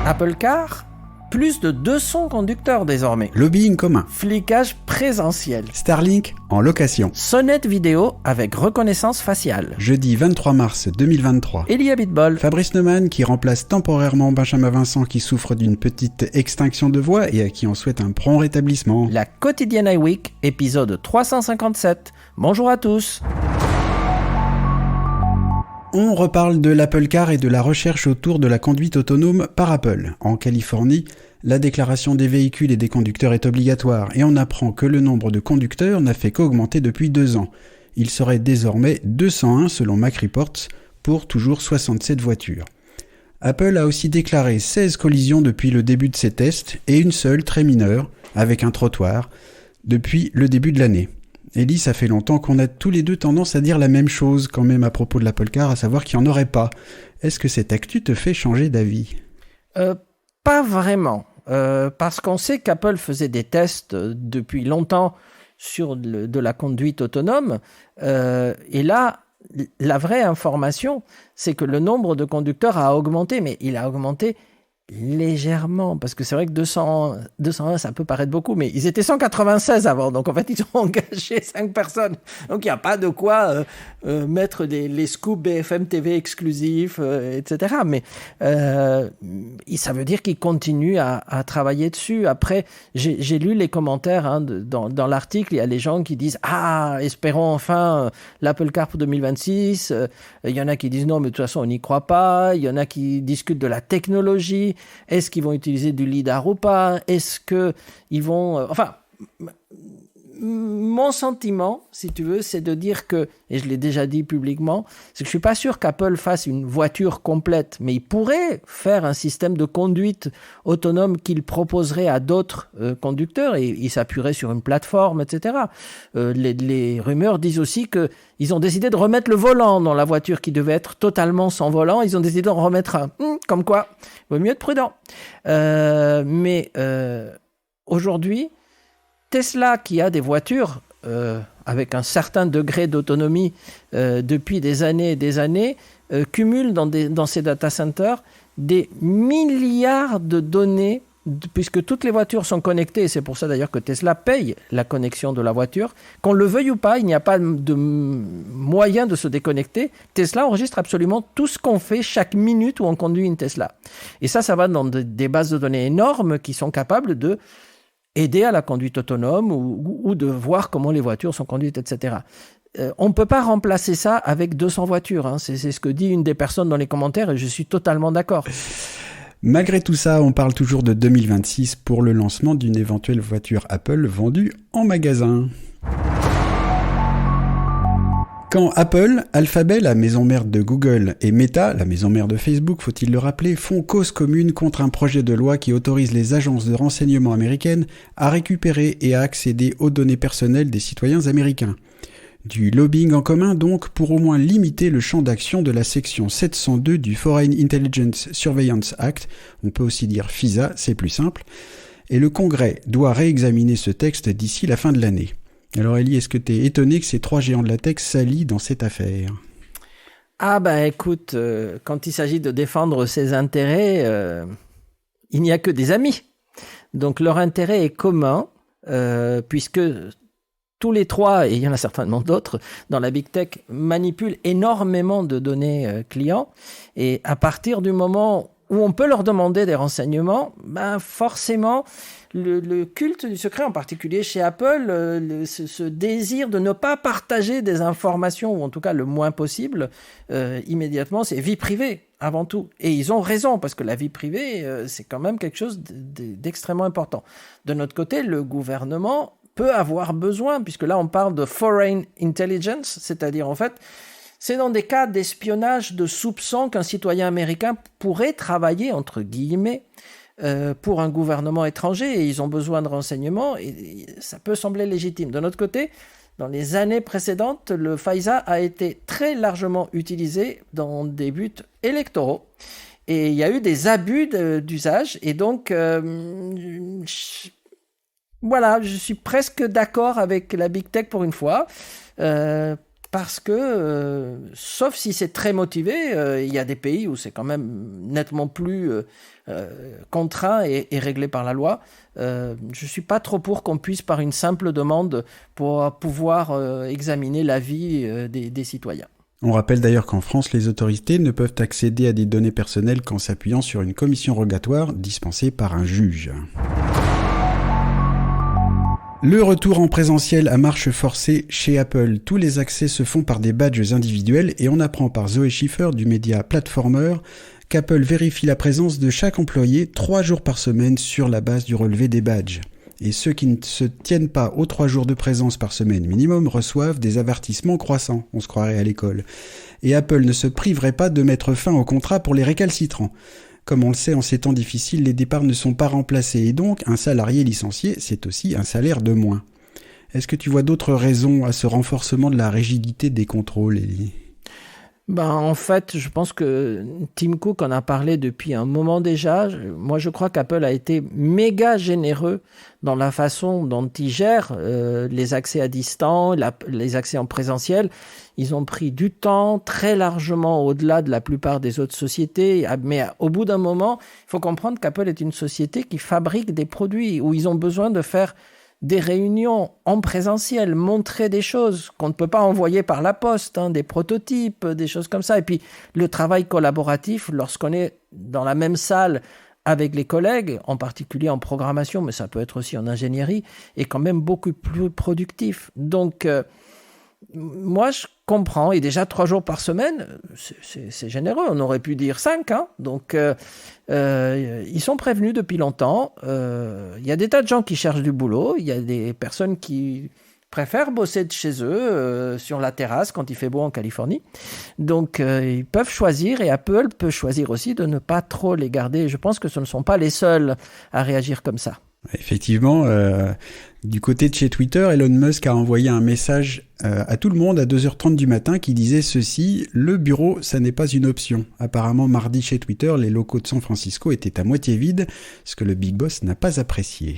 Apple Car, plus de 200 conducteurs désormais. Lobbying commun. Flicage présentiel. Starlink en location. Sonnette vidéo avec reconnaissance faciale. Jeudi 23 mars 2023. Elia Bitbol. Fabrice Neumann qui remplace temporairement Benjamin Vincent qui souffre d'une petite extinction de voix et à qui on souhaite un prompt rétablissement. La quotidienne iWeek, épisode 357. Bonjour à tous. On reparle de l'Apple Car et de la recherche autour de la conduite autonome par Apple. En Californie, la déclaration des véhicules et des conducteurs est obligatoire et on apprend que le nombre de conducteurs n'a fait qu'augmenter depuis 2 ans. Il serait désormais 201 selon MacReports pour toujours 67 voitures. Apple a aussi déclaré 16 collisions depuis le début de ses tests et une seule très mineure, avec un trottoir, depuis le début de l'année. Ellie, ça fait longtemps qu'on a tous les deux tendance à dire la même chose quand même à propos de l'Apple Car, à savoir qu'il n'y en aurait pas. Est-ce que cette actu te fait changer d'avis ? Pas vraiment, parce qu'on sait qu'Apple faisait des tests depuis longtemps sur de la conduite autonome, et là, la vraie information, c'est que le nombre de conducteurs a augmenté, mais il a augmenté légèrement, parce que c'est vrai que 201, ça peut paraître beaucoup, mais ils étaient 196 avant, donc en fait ils ont engagé 5 personnes, donc il n'y a pas de quoi mettre les scoops BFM TV exclusifs, etc. Mais ça veut dire qu'ils continuent à travailler dessus. Après, j'ai lu les commentaires dans l'article, il y a les gens qui disent « Ah, espérons enfin l'Apple Car pour 2026 », il y en a qui disent « Non, mais de toute façon on n'y croit pas », il y en a qui discutent de la technologie. Est-ce qu'ils vont utiliser du lidar ou pas ? Est-ce qu'ils vont... mon sentiment, si tu veux, c'est de dire que, et je l'ai déjà dit publiquement, c'est que je ne suis pas sûr qu'Apple fasse une voiture complète, mais il pourrait faire un système de conduite autonome qu'il proposerait à d'autres conducteurs et il s'appuierait sur une plateforme, etc. Les rumeurs disent aussi qu'ils ont décidé de remettre le volant dans la voiture qui devait être totalement sans volant. Ils ont décidé d'en remettre un. Comme quoi, il vaut mieux être prudent. Mais aujourd'hui, Tesla, qui a des voitures avec un certain degré d'autonomie depuis des années et des années, cumule dans ses data centers des milliards de données, puisque toutes les voitures sont connectées, et c'est pour ça d'ailleurs que Tesla paye la connexion de la voiture. Qu'on le veuille ou pas, il n'y a pas de moyen de se déconnecter. Tesla enregistre absolument tout ce qu'on fait chaque minute où on conduit une Tesla. Et ça va dans des bases de données énormes qui sont capables de aider à la conduite autonome ou de voir comment les voitures sont conduites, etc. On ne peut pas remplacer ça avec 200 voitures. Hein. C'est ce que dit une des personnes dans les commentaires et je suis totalement d'accord. Malgré tout ça, on parle toujours de 2026 pour le lancement d'une éventuelle voiture Apple vendue en magasin. Quand Apple, Alphabet, la maison mère de Google, et Meta, la maison mère de Facebook, faut-il le rappeler, font cause commune contre un projet de loi qui autorise les agences de renseignement américaines à récupérer et à accéder aux données personnelles des citoyens américains. Du lobbying en commun donc pour au moins limiter le champ d'action de la section 702 du Foreign Intelligence Surveillance Act, on peut aussi dire FISA, c'est plus simple, et le Congrès doit réexaminer ce texte d'ici la fin de l'année. Alors Ellie, est-ce que tu es étonné que ces 3 géants de la tech s'allient dans cette affaire ? Ah écoute, quand il s'agit de défendre ses intérêts, il n'y a que des amis. Donc leur intérêt est commun, puisque tous les 3, et il y en a certainement d'autres, dans la Big Tech, manipulent énormément de données clients. Et à partir du moment où on peut leur demander des renseignements, forcément, le culte du secret, en particulier chez Apple, ce désir de ne pas partager des informations, ou en tout cas le moins possible, immédiatement, c'est vie privée avant tout. Et ils ont raison, parce que la vie privée, c'est quand même quelque chose d'extrêmement important. De notre côté, le gouvernement peut avoir besoin, puisque là on parle de foreign intelligence, c'est-à-dire en fait, c'est dans des cas d'espionnage, de soupçon qu'un citoyen américain pourrait travailler, entre guillemets, pour un gouvernement étranger, et ils ont besoin de renseignements, et ça peut sembler légitime. De notre côté, dans les années précédentes, le FISA a été très largement utilisé dans des buts électoraux, et il y a eu des abus d'usage, et donc voilà, je suis presque d'accord avec la Big Tech pour une fois, parce que, sauf si c'est très motivé, il y a des pays où c'est quand même nettement plus contraint et réglé par la loi. Je ne suis pas trop pour qu'on puisse, par une simple demande, pour pouvoir examiner l'avis des citoyens. On rappelle d'ailleurs qu'en France, les autorités ne peuvent accéder à des données personnelles qu'en s'appuyant sur une commission rogatoire dispensée par un juge. Le retour en présentiel à marche forcée chez Apple. Tous les accès se font par des badges individuels et on apprend par Zoé Schiffer du média Platformer qu'Apple vérifie la présence de chaque employé 3 jours par semaine sur la base du relevé des badges. Et ceux qui ne se tiennent pas aux 3 jours de présence par semaine minimum reçoivent des avertissements croissants, on se croirait à l'école. Et Apple ne se priverait pas de mettre fin au contrat pour les récalcitrants. Comme on le sait, en ces temps difficiles, les départs ne sont pas remplacés et donc un salarié licencié, c'est aussi un salaire de moins. Est-ce que tu vois d'autres raisons à ce renforcement de la rigidité des contrôles, Elie ? En fait, je pense que Tim Cook en a parlé depuis un moment déjà. Moi, je crois qu'Apple a été méga généreux dans la façon dont il gère les accès à distance, les accès en présentiel. Ils ont pris du temps très largement au-delà de la plupart des autres sociétés. Mais au bout d'un moment, il faut comprendre qu'Apple est une société qui fabrique des produits où ils ont besoin de faire des réunions en présentiel, montrer des choses qu'on ne peut pas envoyer par la poste, des prototypes, des choses comme ça. Et puis, le travail collaboratif, lorsqu'on est dans la même salle avec les collègues, en particulier en programmation, mais ça peut être aussi en ingénierie, est quand même beaucoup plus productif. Donc, moi, je comprends. Et déjà, 3 jours par semaine, c'est généreux. On aurait pu dire 5. Donc, ils sont prévenus depuis longtemps. Il y a des tas de gens qui cherchent du boulot. Il y a des personnes qui préfèrent bosser de chez eux sur la terrasse quand il fait beau en Californie. Donc, ils peuvent choisir et Apple peut choisir aussi de ne pas trop les garder. Je pense que ce ne sont pas les seuls à réagir comme ça. Effectivement, du côté de chez Twitter, Elon Musk a envoyé un message à tout le monde à 2h30 du matin qui disait ceci: le bureau, ça n'est pas une option. Apparemment, mardi chez Twitter, les locaux de San Francisco étaient à moitié vides, ce que le Big Boss n'a pas apprécié.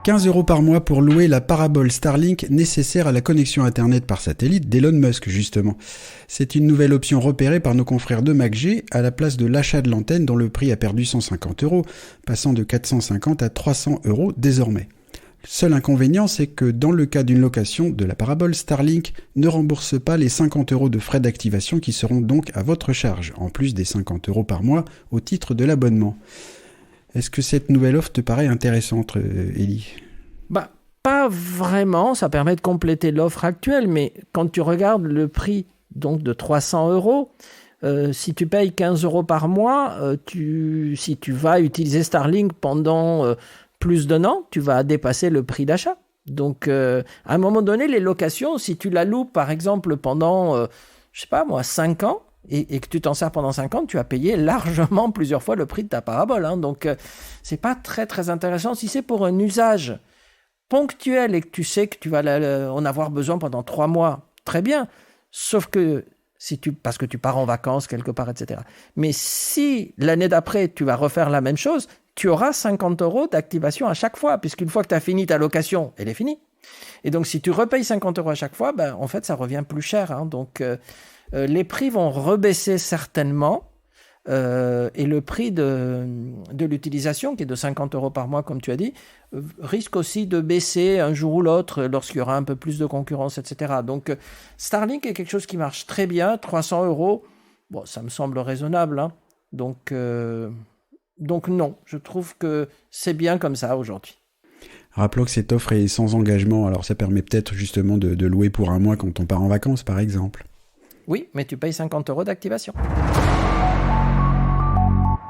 15 € par mois pour louer la parabole Starlink nécessaire à la connexion Internet par satellite d'Elon Musk, justement. C'est une nouvelle option repérée par nos confrères de MacG à la place de l'achat de l'antenne dont le prix a perdu 150 €, passant de 450 à 300 € désormais. Le seul inconvénient, c'est que dans le cas d'une location de la parabole, Starlink ne rembourse pas les 50 € de frais d'activation qui seront donc à votre charge, en plus des 50 € par mois au titre de l'abonnement. Est-ce que cette nouvelle offre te paraît intéressante, Elie ? Pas vraiment, ça permet de compléter l'offre actuelle, mais quand tu regardes le prix donc de 300 €, si tu payes 15 € par mois, si tu vas utiliser Starlink pendant plus d'1 an, tu vas dépasser le prix d'achat. Donc, à un moment donné, les locations, si tu la loues par exemple pendant, 5 ans, et que tu t'en sers pendant 5 ans, tu as payé largement plusieurs fois le prix de ta parabole. Donc, c'est pas très très intéressant. Si c'est pour un usage ponctuel et que tu sais que tu vas en avoir besoin pendant 3 mois, très bien. Sauf que parce que tu pars en vacances quelque part, etc. Mais si l'année d'après, tu vas refaire la même chose, tu auras 50 € d'activation à chaque fois, puisqu'une fois que tu as fini ta location, elle est finie. Et donc, si tu repayes 50 € à chaque fois, en fait, ça revient plus cher. Donc, les prix vont rebaisser certainement et le prix de l'utilisation, qui est de 50 € par mois, comme tu as dit, risque aussi de baisser un jour ou l'autre lorsqu'il y aura un peu plus de concurrence, etc. Donc, Starlink est quelque chose qui marche très bien. 300 €, ça me semble raisonnable. Donc non, je trouve que c'est bien comme ça aujourd'hui. Rappelons que cette offre est sans engagement, alors ça permet peut-être justement de louer pour un mois quand on part en vacances, par exemple. Oui, mais tu payes 50 € d'activation.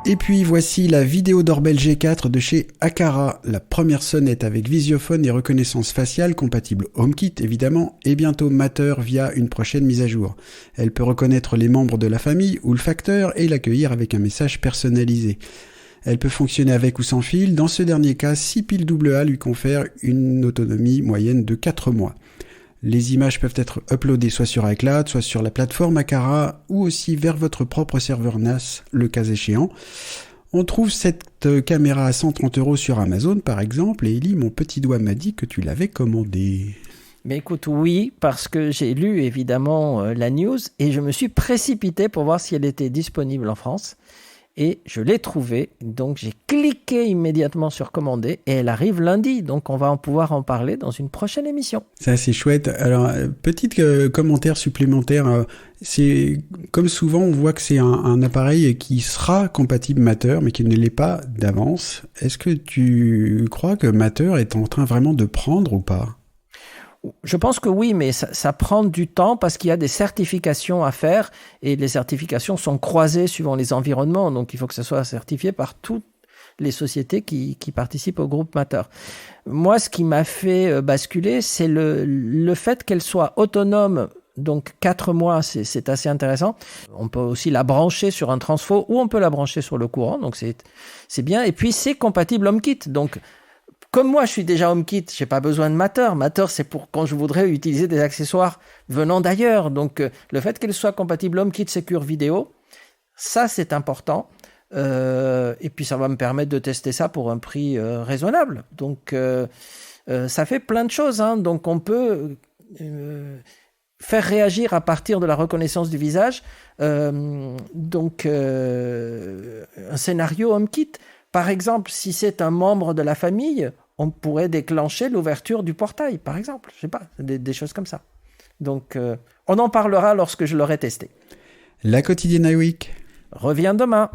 Et puis voici la vidéo doorbell G4 de chez Aqara, la première sonnette avec visiophone et reconnaissance faciale compatible HomeKit évidemment, et bientôt Matter via une prochaine mise à jour. Elle peut reconnaître les membres de la famille ou le facteur et l'accueillir avec un message personnalisé. Elle peut fonctionner avec ou sans fil, dans ce dernier cas, 6 piles AA lui confèrent une autonomie moyenne de 4 mois. Les images peuvent être uploadées soit sur iCloud, soit sur la plateforme Aqara, ou aussi vers votre propre serveur NAS, le cas échéant. On trouve cette caméra à 130 € sur Amazon, par exemple, et Ellie, mon petit doigt m'a dit que tu l'avais commandée. Mais écoute, oui, parce que j'ai lu évidemment la news et je me suis précipité pour voir si elle était disponible en France. Et je l'ai trouvée, donc j'ai cliqué immédiatement sur commander et elle arrive lundi, donc on va pouvoir en parler dans une prochaine émission. Ça, c'est chouette. Alors, petit commentaire supplémentaire, c'est comme souvent, on voit que c'est un appareil qui sera compatible Matter, mais qui ne l'est pas d'avance. Est-ce que tu crois que Matter est en train vraiment de prendre ou pas ? Je pense que oui, mais ça prend du temps parce qu'il y a des certifications à faire et les certifications sont croisées suivant les environnements. Donc, il faut que ça soit certifié par toutes les sociétés qui participent au groupe Matter. Moi, ce qui m'a fait basculer, c'est le fait qu'elle soit autonome. Donc, 4 mois, c'est assez intéressant. On peut aussi la brancher sur un transfo ou on peut la brancher sur le courant. Donc, c'est bien. Et puis, c'est compatible HomeKit. Donc, comme moi, je suis déjà HomeKit, j'ai pas besoin de Matter. Matter, c'est pour quand je voudrais utiliser des accessoires venant d'ailleurs. Donc, le fait qu'elle soit compatible HomeKit Secure Video, ça, c'est important. Et puis, ça va me permettre de tester ça pour un prix raisonnable. Donc, ça fait plein de choses. Hein. Donc, on peut faire réagir à partir de la reconnaissance du visage. Un scénario HomeKit. Par exemple, si c'est un membre de la famille, on pourrait déclencher l'ouverture du portail, par exemple. Je sais pas, des choses comme ça. Donc, on en parlera lorsque je l'aurai testé. La quotidienne iWeek revient demain.